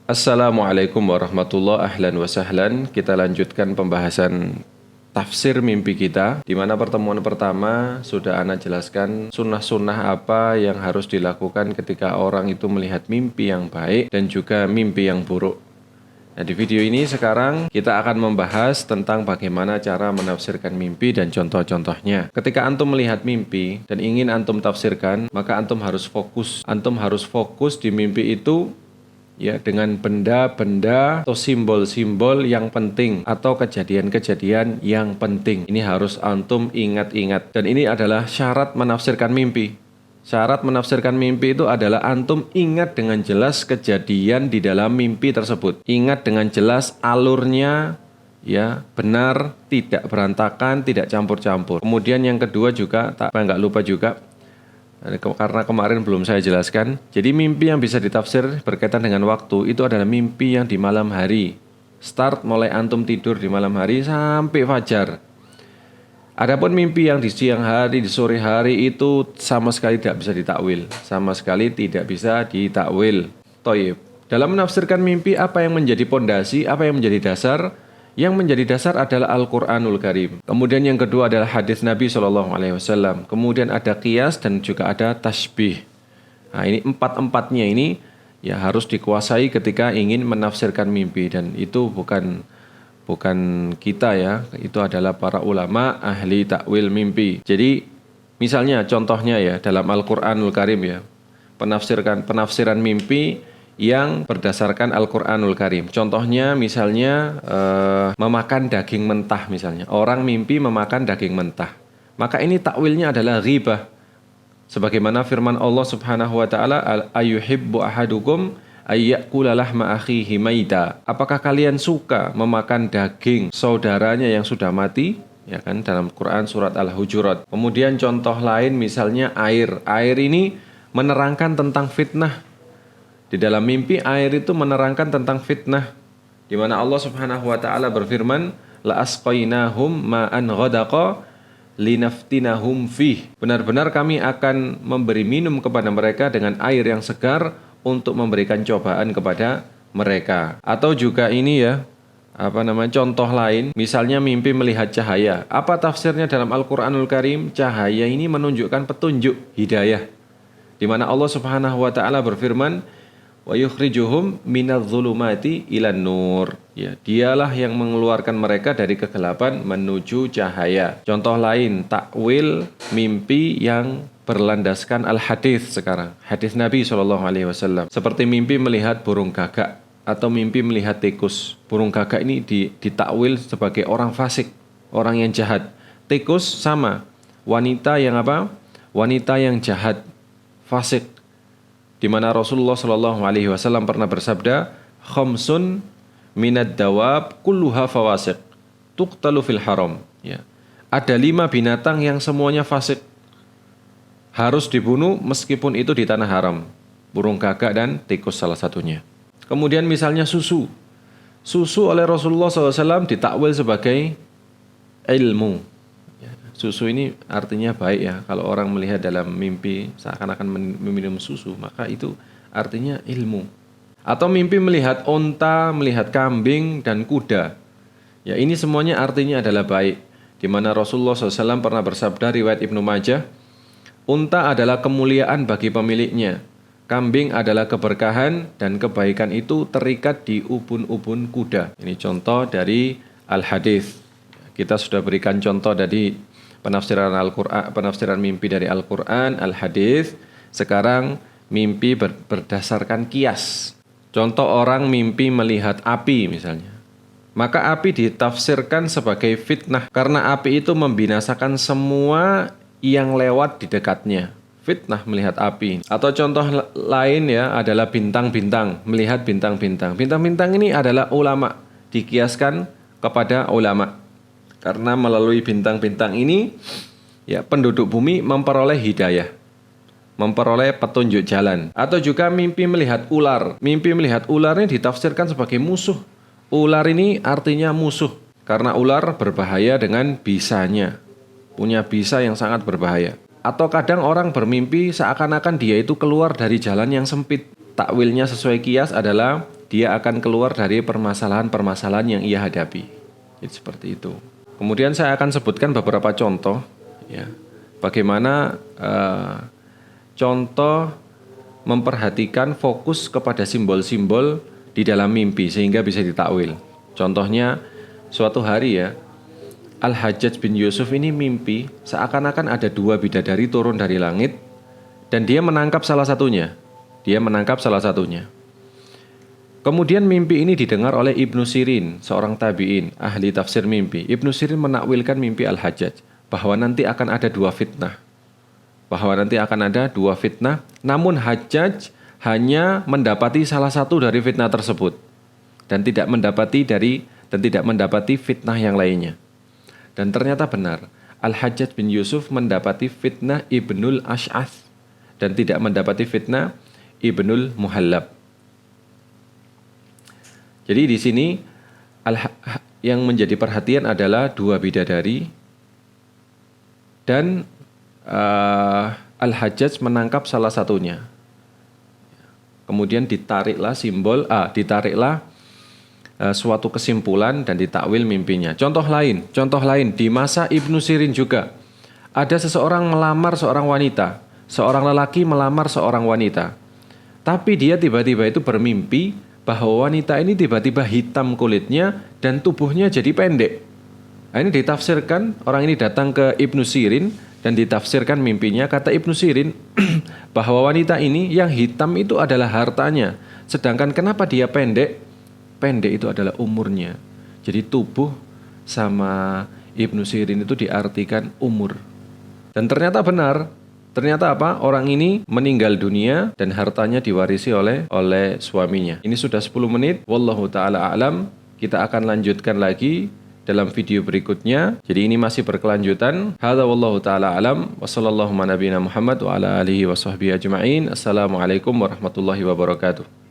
Assalamualaikum warahmatullahi ahlan wa sahlan. Kita lanjutkan pembahasan tafsir mimpi kita, di mana pertemuan pertama sudah Ana jelaskan sunnah-sunnah apa yang harus dilakukan ketika orang itu melihat mimpi yang baik dan juga mimpi yang buruk. Nah, di video ini sekarang kita akan membahas tentang bagaimana cara menafsirkan mimpi dan contoh-contohnya. Ketika antum melihat mimpi dan ingin antum tafsirkan, maka antum harus fokus. Antum harus fokus di mimpi itu ya, dengan benda-benda atau simbol-simbol yang penting atau kejadian-kejadian yang penting. Ini harus antum ingat-ingat. Dan ini adalah syarat menafsirkan mimpi. Syarat menafsirkan mimpi itu adalah antum ingat dengan jelas kejadian di dalam mimpi tersebut. Ingat dengan jelas alurnya, ya, benar, tidak berantakan, tidak campur-campur. Kemudian yang kedua juga, nggak lupa juga, karena kemarin belum saya jelaskan. Jadi mimpi yang bisa ditafsir berkaitan dengan waktu itu adalah mimpi yang di malam hari. Start mulai antum tidur di malam hari sampai fajar. Adapun mimpi yang di siang hari, di sore hari itu sama sekali tidak bisa ditakwil. Sama sekali tidak bisa ditakwil. Toib. Dalam menafsirkan mimpi, apa yang menjadi pondasi, apa yang menjadi dasar? Yang menjadi dasar adalah Al-Quranul Karim. Kemudian yang kedua adalah hadis Nabi SAW. Kemudian ada qiyas dan juga ada tasbih. Nah, ini empat-empatnya ini ya harus dikuasai ketika ingin menafsirkan mimpi. Dan itu bukan kita ya, itu adalah para ulama ahli takwil mimpi. Jadi misalnya contohnya ya dalam Al-Quranul Karim ya, penafsiran mimpi yang berdasarkan Al-Quranul Karim. Contohnya misalnya memakan daging mentah misalnya. Orang mimpi memakan daging mentah. Maka ini takwilnya adalah ghibah. Sebagaimana firman Allah Subhanahu wa taala, ayuhibbu ahadukum ayyakula lahma akhihi maita. Apakah kalian suka memakan daging saudaranya yang sudah mati? Ya kan, dalam Quran surat Al-Hujurat. Kemudian contoh lain misalnya air. Air ini menerangkan tentang fitnah. Di dalam mimpi air itu menerangkan tentang fitnah, di mana Allah Subhanahu wa taala berfirman, la asqainahum ma'an ghadaqa linaftinahum fih. Benar-benar kami akan memberi minum kepada mereka dengan air yang segar untuk memberikan cobaan kepada mereka. Atau juga ini ya, contoh lain, misalnya mimpi melihat cahaya. Apa tafsirnya dalam Al-Qur'anul Karim? Cahaya ini menunjukkan petunjuk, hidayah. Di mana Allah Subhanahu wa taala berfirman, wa yukhrijuhum minadh-dhulumati ilan nur. Ya, dialah yang mengeluarkan mereka dari kegelapan menuju cahaya. Contoh lain, takwil mimpi yang berlandaskan al-hadis sekarang. Hadis Nabi SAW. Seperti mimpi melihat burung gagak atau mimpi melihat tikus. Burung gagak ini ditakwil sebagai orang fasik, orang yang jahat. Tikus sama, wanita yang apa? Wanita yang jahat, fasik. Di mana Rasulullah SAW pernah bersabda, khamsun minad dawab kulluha fawasiq tuqtalu fil haram. Ya. Ada 5 binatang yang semuanya fasik, harus dibunuh meskipun itu di tanah haram. Burung gagak dan tikus salah satunya. Kemudian misalnya susu. Susu oleh Rasulullah SAW ditakwil sebagai ilmu. Susu ini artinya baik ya. Kalau orang melihat dalam mimpi seakan-akan meminum susu, maka itu artinya ilmu. Atau mimpi melihat onta, melihat kambing dan kuda. Ya, ini semuanya artinya adalah baik. Di mana Rasulullah SAW pernah bersabda, riwayat Ibnu Majah, unta adalah kemuliaan bagi pemiliknya. Kambing adalah keberkahan dan kebaikan itu terikat di ubun-ubun kuda. Ini contoh dari Al-Hadis. Kita sudah berikan contoh dari penafsiran Al-Quran, penafsiran mimpi dari Al-Quran, Al-Hadis. Sekarang mimpi berdasarkan qiyas. Contoh orang mimpi melihat api misalnya. Maka api ditafsirkan sebagai fitnah karena api itu membinasakan semua yang lewat di dekatnya. Fitnah melihat api. Atau contoh lain ya adalah bintang-bintang, melihat bintang-bintang. Bintang-bintang ini adalah ulama, dikiaskan kepada ulama. Karena melalui bintang-bintang ini, ya penduduk bumi memperoleh hidayah, memperoleh petunjuk jalan. Atau juga mimpi melihat ular. Mimpi melihat ular ini ditafsirkan sebagai musuh. Ular ini artinya musuh, karena ular berbahaya dengan bisanya. Punya bisa yang sangat berbahaya. Atau kadang orang bermimpi seakan-akan dia itu keluar dari jalan yang sempit. Takwilnya sesuai qiyas adalah dia akan keluar dari permasalahan-permasalahan yang ia hadapi. Jadi seperti itu. Kemudian saya akan sebutkan beberapa contoh, ya, bagaimana contoh memperhatikan fokus kepada simbol-simbol di dalam mimpi sehingga bisa ditakwil. Contohnya suatu hari ya, Al-Hajjaj bin Yusuf ini mimpi seakan-akan ada 2 bidadari turun dari langit dan dia menangkap salah satunya. Kemudian mimpi ini didengar oleh Ibnu Sirin, seorang tabi'in, ahli tafsir mimpi. Ibnu Sirin menakwilkan mimpi Al-Hajjaj bahwa nanti akan ada 2 fitnah. Namun Hajjaj hanya mendapati salah satu dari fitnah tersebut dan tidak mendapati fitnah yang lainnya. Dan ternyata benar, Al-Hajjaj bin Yusuf mendapati fitnah Ibnul Ash'ath dan tidak mendapati fitnah Ibnul Muhallab. Jadi di sini yang menjadi perhatian adalah 2 bidadari dan Al-Hajjaj menangkap salah satunya. Kemudian ditariklah suatu kesimpulan dan ditakwil mimpinya. Contoh lain di masa Ibnu Sirin juga ada seseorang melamar seorang wanita, seorang lelaki melamar seorang wanita. Tapi dia tiba-tiba itu bermimpi bahwa wanita ini tiba-tiba hitam kulitnya dan tubuhnya jadi pendek. Nah, ini ditafsirkan, orang ini datang ke Ibnu Sirin dan ditafsirkan mimpinya. Kata Ibnu Sirin bahwa wanita ini yang hitam itu adalah hartanya. Sedangkan kenapa dia pendek? Pendek itu adalah umurnya. Jadi tubuh sama Ibnu Sirin itu diartikan umur. Dan ternyata benar. Ternyata apa? Orang ini meninggal dunia dan hartanya diwarisi oleh suaminya. Ini sudah 10 menit. Wallahu ta'ala a'lam. Kita akan lanjutkan lagi dalam video berikutnya. Jadi ini masih berkelanjutan. Hadza wallahu ta'ala a'lam. Wa sallallahu ala nabiyina Muhammad wa ala alihi wa sahbihi ajma'in. Assalamualaikum warahmatullahi wabarakatuh.